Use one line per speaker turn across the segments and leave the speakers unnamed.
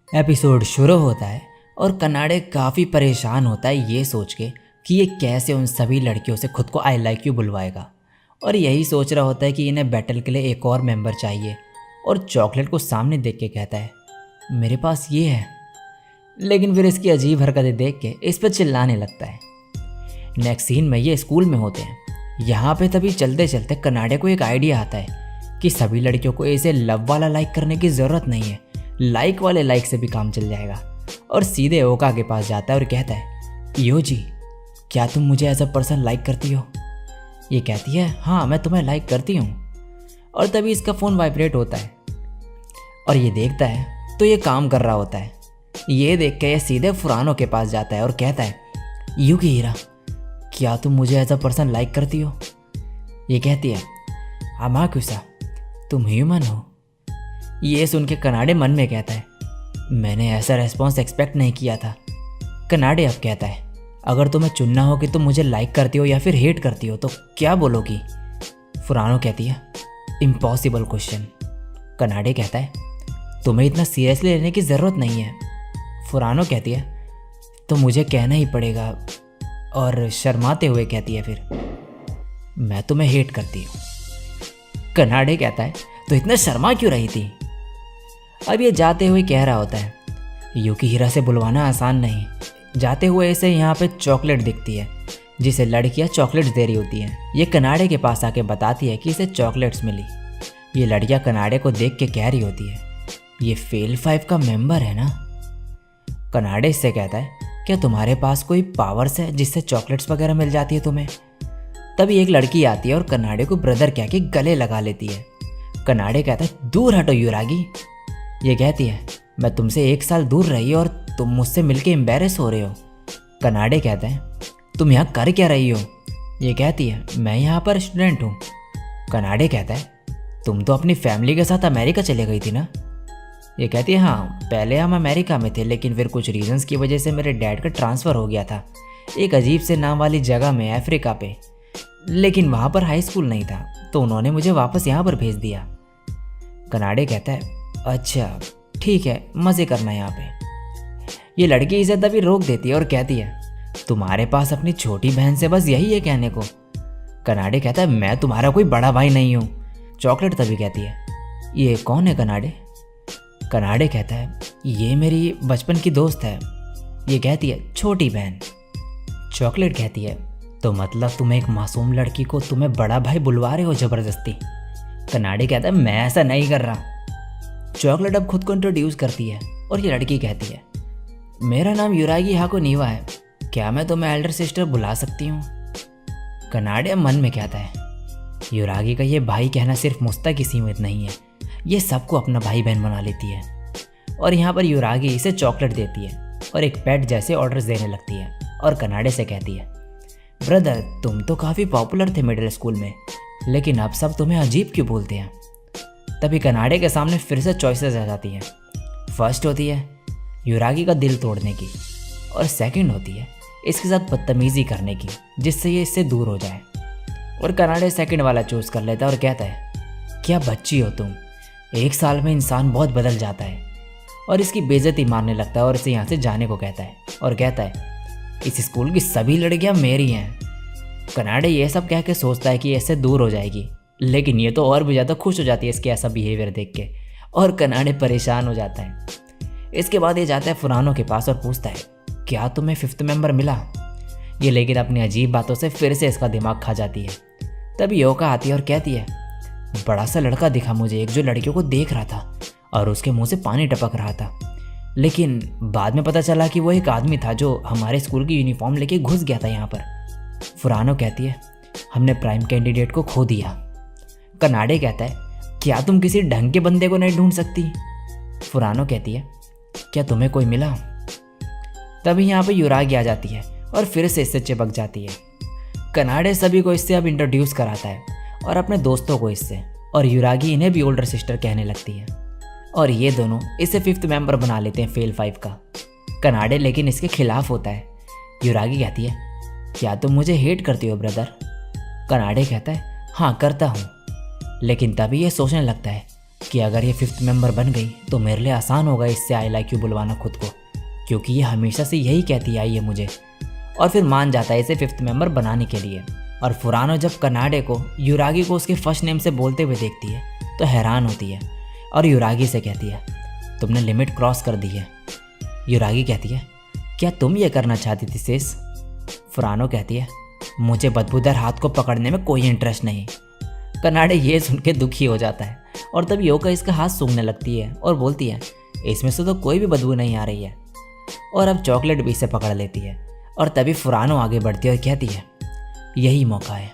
Episode शुरू होता है और कनाडे काफ़ी परेशान होता है ये सोच के कि ये कैसे उन सभी लड़कियों से खुद को आई लाइक यू बुलवाएगा। और यही सोच रहा होता है कि इन्हें बैटल के लिए एक और मेंबर चाहिए और चॉकलेट को सामने देख के कहता है मेरे पास ये है। लेकिन फिर इसकी अजीब हरकतें देख के इस पर चिल्लाने लगता है। नेक्स्ट सीन में ये स्कूल में होते हैं। यहाँ पे तभी चलते चलते कनाडे को एक आइडिया आता है कि सभी लड़कियों को इसे लव वाला लाइक करने की ज़रूरत नहीं है, लाइक वाले लाइक से भी काम चल जाएगा। और सीधे ओका के पास जाता है और कहता है यो जी, क्या तुम मुझे एज अ पर्सन लाइक करती हो? ये कहती है हाँ मैं तुम्हें लाइक करती हूँ। और तभी इसका फ़ोन वाइब्रेट होता है और ये देखता है तो ये काम कर रहा होता है। ये देख के ये सीधे फुरानो के पास जाता है और कहता है यू की हीरा, क्या तुम मुझे एज अ पर्सन लाइक करती हो? ये कहती है अमा कुसा, तुम ह्यूमन हो। ये सुन के कनाडे मन में कहता है मैंने ऐसा रेस्पॉन्स एक्सपेक्ट नहीं किया था। कनाडे अब कहता है अगर तुम्हें चुनना हो कि तुम मुझे लाइक करती हो या फिर हेट करती हो तो क्या बोलोगी? फुरानो कहती है इम्पॉसिबल क्वेश्चन। कनाडे कहता है तुम्हें इतना सीरियसली लेने की ज़रूरत नहीं है। फुरानो कहती है तो मुझे कहना ही पड़ेगा, और शर्माते हुए कहती है फिर मैं तुम्हें हेट करती हूँ। कनाडे कहता है तो इतना शर्मा क्यों रही थी? अब ये जाते हुए कह रहा होता है यूकी हीरा से बुलवाना आसान नहीं। जाते हुए इसे यहाँ पे चॉकलेट दिखती है जिसे लड़कियाँ चॉकलेट्स दे रही होती हैं। ये कनाडे के पास आके बताती है कि इसे चॉकलेट्स मिली। ये लड़कियाँ कनाडे को देख के कह रही होती है ये फेल 5 का मेंबर है ना। कनाडे इससे कहता है क्या तुम्हारे पास कोई पावर्स है जिससे चॉकलेट्स वगैरह मिल जाती है तुम्हें? तभी एक लड़की आती है और कनाडे को ब्रदर कह के गले लगा लेती है। कनाडे कहता है दूर हटो युरागी। ये कहती है मैं तुमसे 1 साल दूर रही और तुम मुझसे मिलके एम्बेरस हो रहे हो। कनाडे कहता है तुम यहाँ कर क्या रही हो? ये कहती है मैं यहाँ पर स्टूडेंट हूँ। कनाडे कहता है तुम तो अपनी फैमिली के साथ अमेरिका चले गई थी ना। ये कहती है हाँ पहले हम अमेरिका में थे, लेकिन फिर कुछ रीजंस की वजह से मेरे डैड का ट्रांसफ़र हो गया था एक अजीब से नाम वाली जगह में अफ्रीका पे, लेकिन वहाँ पर हाई स्कूल नहीं था तो उन्होंने मुझे वापस यहाँ पर भेज दिया। कनाडे कहता है अच्छा ठीक है, मज़े करना यहाँ पे। ये लड़की इसे तभी रोक देती है और कहती है तुम्हारे पास अपनी छोटी बहन से बस यही है कहने को। कनाडे कहता है मैं तुम्हारा कोई बड़ा भाई नहीं हूँ। चॉकलेट तभी कहती है ये कौन है कनाडे? कनाडे कहता है ये मेरी बचपन की दोस्त है। ये कहती है छोटी बहन। चॉकलेट कहती है तो मतलब तुम एक मासूम लड़की को तुम्हें बड़ा भाई बुलवा रहे हो ज़बरदस्ती? कनाडे कहता है मैं ऐसा नहीं कर रहा। चॉकलेट अब खुद को इंट्रोड्यूस करती है और ये लड़की कहती है मेरा नाम युरागी हाको नीवा है, क्या मैं तुम्हें एल्डर सिस्टर बुला सकती हूँ? कनाडे मन में कहता है युरागी का ये भाई कहना सिर्फ मुझ तक ही सीमित नहीं है, ये सबको अपना भाई बहन बना लेती है। और यहाँ पर युरागी इसे चॉकलेट देती है और एक पेट जैसे ऑर्डर्स देने लगती है और कनाडे से कहती है ब्रदर तुम तो काफ़ी पॉपुलर थे मिडिल स्कूल में, लेकिन अब सब तुम्हें अजीब क्यों बोलते हैं? तभी कनाडे के सामने फिर से चॉइसेस आ जाती हैं। फर्स्ट होती है युरागी का दिल तोड़ने की, और सेकंड होती है इसके साथ बदतमीज़ी करने की जिससे ये इससे दूर हो जाए। और कनाडे सेकंड वाला चूज़ कर लेता है और कहता है क्या बच्ची हो तुम, 1 साल में इंसान बहुत बदल जाता है। और इसकी बेइज्जती मारने लगता है और इसे यहाँ से जाने को कहता है और कहता है इस स्कूल की सभी लड़कियाँ मेरी हैं। कनाडे ये सब कह के सोचता है कि इससे दूर हो जाएगी, लेकिन ये तो और भी ज़्यादा खुश हो जाती है इसके ऐसा बिहेवियर देख के, और कनाडे परेशान हो जाता है। इसके बाद ये जाता है फुरानो के पास और पूछता है क्या तुम्हें 5th मेंबर मिला? ये लेकिन अपनी अजीब बातों से फिर से इसका दिमाग खा जाती है। तभी योका आती है और कहती है बड़ा सा लड़का दिखा मुझे एक, जो लड़कियों को देख रहा था और उसके मुंह से पानी टपक रहा था, लेकिन बाद में पता चला कि वो एक आदमी था जो हमारे स्कूल की यूनिफॉर्म लेके घुस गया था यहाँ पर। फुरानो कहती है हमने प्राइम कैंडिडेट को खो दिया। कनाडे कहता है क्या तुम किसी ढंग के बंदे को नहीं ढूंढ सकती? फुरानो कहती है क्या तुम्हें कोई मिला? तभी यहाँ पर युरागी आ जाती है और फिर से इससे चिपक जाती है। कनाडे सभी को इससे अब इंट्रोड्यूस कराता है और अपने दोस्तों को इससे, और युरागी इन्हें भी ओल्डर सिस्टर कहने लगती है और ये दोनों इसे 5th मेंबर बना लेते हैं फेल 5 का। कनाडे लेकिन इसके खिलाफ होता है। युरागी कहती है क्या तुम मुझे हेट करती हो ब्रदर? कनाडे कहता है हाँ करता हूँ, लेकिन तभी ये सोचने लगता है कि अगर ये 5th मेंबर बन गई तो मेरे लिए आसान होगा इससे आई लाइक यू बुलवाना खुद को, क्योंकि ये हमेशा से यही कहती आई है मुझे। और फिर मान जाता है इसे 5th मेंबर बनाने के लिए। और फुरानो जब कनाडे को युरागी को उसके फर्स्ट नेम से बोलते हुए देखती है तो हैरान होती है और युरागी से कहती है, तुमने लिमिट क्रॉस कर दी है। युरागी कहती है, क्या तुम ये करना चाहती थी सिस? फुरानो कहती है, मुझे बदबूदार हाथ को पकड़ने में कोई इंटरेस्ट नहीं। कनाडे ये सुन के दुखी हो जाता है और तब योका इसका हाथ सूंघने लगती है और बोलती है, इसमें से तो कोई भी बदबू नहीं आ रही है। और अब चॉकलेट भी इसे पकड़ लेती है और तभी फुरानो आगे बढ़ती है और कहती है, यही मौका है।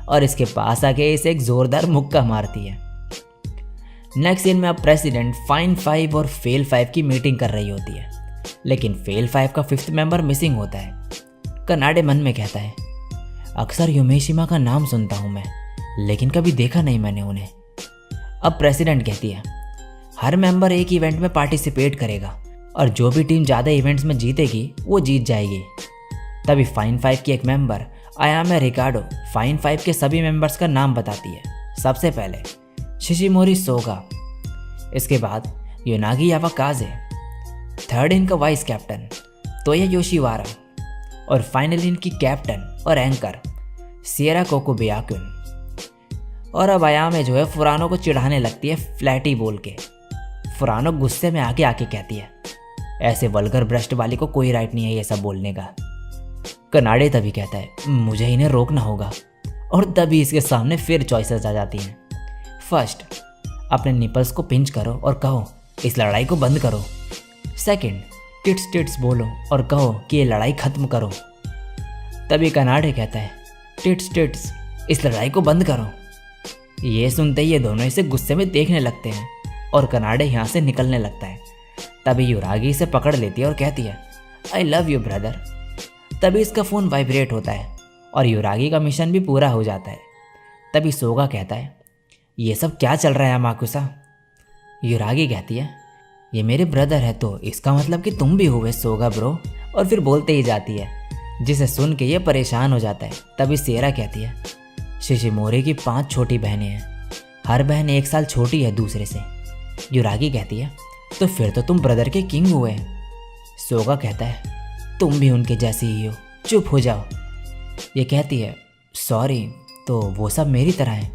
और इसके पास आके इसे एक जोरदार मुक्का मारती है। नेक्स्ट सीन में अब प्रेसिडेंट फाइन 5 और फेल 5 की मीटिंग कर रही होती है, लेकिन फेल 5 का 5th मेंबर मिसिंग होता है। कनाडे मन में कहता है, अक्सर युमेशिमा का नाम सुनता हूं मैं, लेकिन कभी देखा नहीं मैंने उन्हें। अब प्रेसिडेंट कहती है, हर मेंबर एक इवेंट में पार्टिसिपेट करेगा और जो भी टीम ज़्यादा इवेंट्स में जीतेगी वो जीत जाएगी। तभी फाइन 5 की एक मेंबर आयामे रिकार्डो फाइन 5 के सभी मेंबर्स का नाम बताती है। सबसे पहले शिशिमोरी सोगा, इसके बाद योनागी यावाकाजे, थर्ड इनका वाइस कैप्टन तोया योशिवारा और फाइनली इनकी कैप्टन और एंकर सिएरा कोकुबेयाकुन। और अब आयामे जो है फुरानो को चिढ़ाने लगती है फ्लैटी बोल के। फुरानो गुस्से में आगे आके कहती है, ऐसे वल्गर ब्रस्ट वाली को कोई राइट नहीं है ये सब बोलने का। कनाडे तभी कहता है, मुझे इन्हें रोकना होगा। और तभी इसके सामने फिर चॉइसेस आ जाती हैं। फर्स्ट, अपने निपल्स को पिंच करो और कहो इस लड़ाई को बंद करो। सेकंड, टिट्स टिट्स बोलो और कहो कि ये लड़ाई खत्म करो। तभी कनाडे कहता है, टिट्स टिट्स, इस लड़ाई को बंद करो। ये सुनते ही ये दोनों इसे गुस्से में देखने लगते हैं और कनाडे यहाँ से निकलने लगता है। तभी युरागी इसे पकड़ लेती है और कहती है, आई लव यू ब्रदर। तभी इसका फ़ोन वाइब्रेट होता है और युरागी का मिशन भी पूरा हो जाता है। तभी सोगा कहता है, ये सब क्या चल रहा है माकुसा? युरागी कहती है, ये मेरे ब्रदर है तो इसका मतलब कि तुम भी हुए सोगा ब्रो। और फिर बोलते ही जाती है, जिसे सुन के ये परेशान हो जाता है। तभी सेरा कहती है, शिशिमोरी की 5 छोटी बहनें हैं, हर बहन 1 साल छोटी है दूसरे से। युरागी कहती है, तो फिर तो तुम ब्रदर के किंग हुए। सोगा कहता है, तुम भी उनके जैसी ही हो, चुप हो जाओ। ये कहती है, सॉरी, तो वो सब मेरी तरह हैं,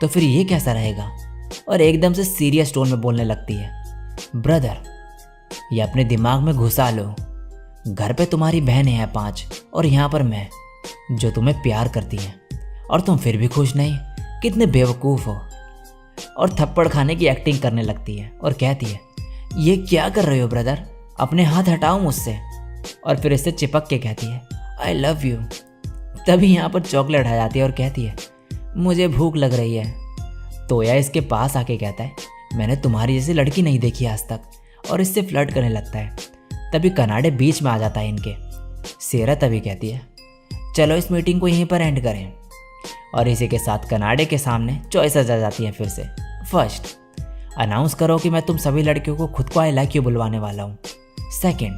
तो फिर ये कैसा रहेगा? और एकदम से सीरियस टोन में बोलने लगती है, ब्रदर, ये अपने दिमाग में घुसा लो। घर पे तुम्हारी बहनें हैं 5 और यहाँ पर मैं, जो तुम्हें प्यार करती हैं, और तुम फिर भी खुश नहीं। कितने बेवकूफ़ हो। और थप्पड़ खाने की एक्टिंग करने लगती है और कहती है, ये क्या कर रहे हो ब्रदर, अपने हाथ हटाओ मुझसे। और फिर इससे चिपक के कहती है, आई लव यू। तभी यहाँ पर चॉकलेट आ जाती है और कहती है, मुझे भूख लग रही है। तोया इसके पास आके कहता है, मैंने तुम्हारी जैसी लड़की नहीं देखी आज तक, और इससे फ्लर्ट करने लगता है। तभी कनाडे बीच में आ जाता है इनके। सेरा तभी कहती है, चलो इस मीटिंग को यहीं पर एंड करें। और इसी के साथ कनाडे के सामने चॉइसेस आ जाती हैं फिर से। फर्स्ट, अनाउंस करो कि मैं तुम सभी लड़कियों को खुद को आई लाइक यू बुलवाने वाला हूँ। सेकेंड,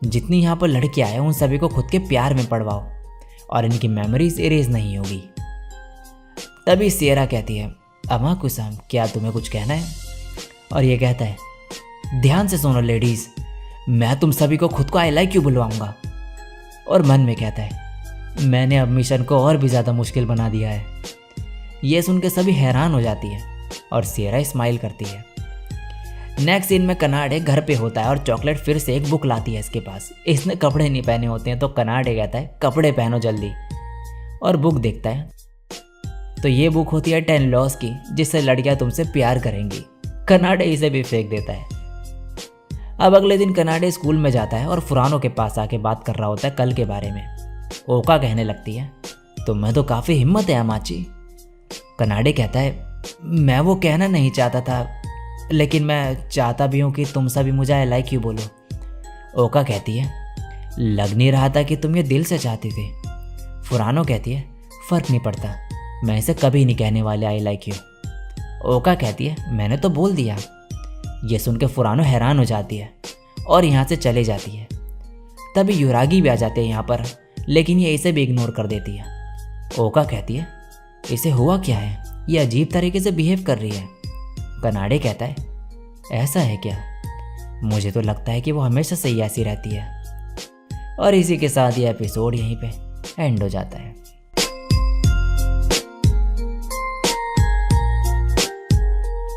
जितनी यहाँ पर लड़कियाँ हैं उन सभी को खुद के प्यार में पड़वाओ और इनकी मेमोरीज इरेज नहीं होगी। तभी सिएरा कहती है, अमाकुसा, क्या तुम्हें कुछ कहना है? और ये कहता है, ध्यान से सुनो लेडीज़, मैं तुम सभी को खुद को आई लाइक यू बुलवाऊंगा। और मन में कहता है, मैंने अब मिशन को और भी ज़्यादा मुश्किल बना दिया है। ये सुन के सभी हैरान हो जाती है और सिएरा स्माइल करती है। नेक्स्ट सीन में कनाडे घर पे होता है और चॉकलेट फिर से एक बुक लाती है इसके पास। इसने कपड़े नहीं पहने होते हैं तो कनाडे कहता है, कपड़े पहनो जल्दी। और बुक देखता है तो ये बुक होती है 10 लॉस की, जिससे लड़कियां तुमसे प्यार करेंगी। कनाडे इसे भी फेंक देता है। अब अगले दिन कनाडे स्कूल में जाता है और फुरानो के पास आके बात कर रहा होता है कल के बारे में। ओका कहने लगती है, तुम्हें तो काफ़ी हिम्मत है अमाची। कनाडे कहता है, मैं वो कहना नहीं चाहता था, लेकिन मैं चाहता भी हूँ कि तुम सभी मुझे आई लाइक यू बोलो। ओका कहती है, लग नहीं रहा था कि तुम ये दिल से चाहती थी। फुरानो कहती है, फ़र्क नहीं पड़ता, मैं इसे कभी नहीं कहने वाले आई लाइक यू। ओका कहती है, मैंने तो बोल दिया। ये सुन के फुरानो हैरान हो जाती है और यहाँ से चले जाती है। तभी युरागी भी आ जाते हैं यहाँ पर, लेकिन ये इसे भी इग्नोर कर देती है। ओका कहती है, इसे हुआ क्या है, ये अजीब तरीके से बिहेव कर रही है। कनाडे कहता है, ऐसा है क्या? मुझे तो लगता है कि वो हमेशा से ही ऐसी रहती है। और इसी के साथ ये एपिसोड यहीं पे एंड हो जाता है।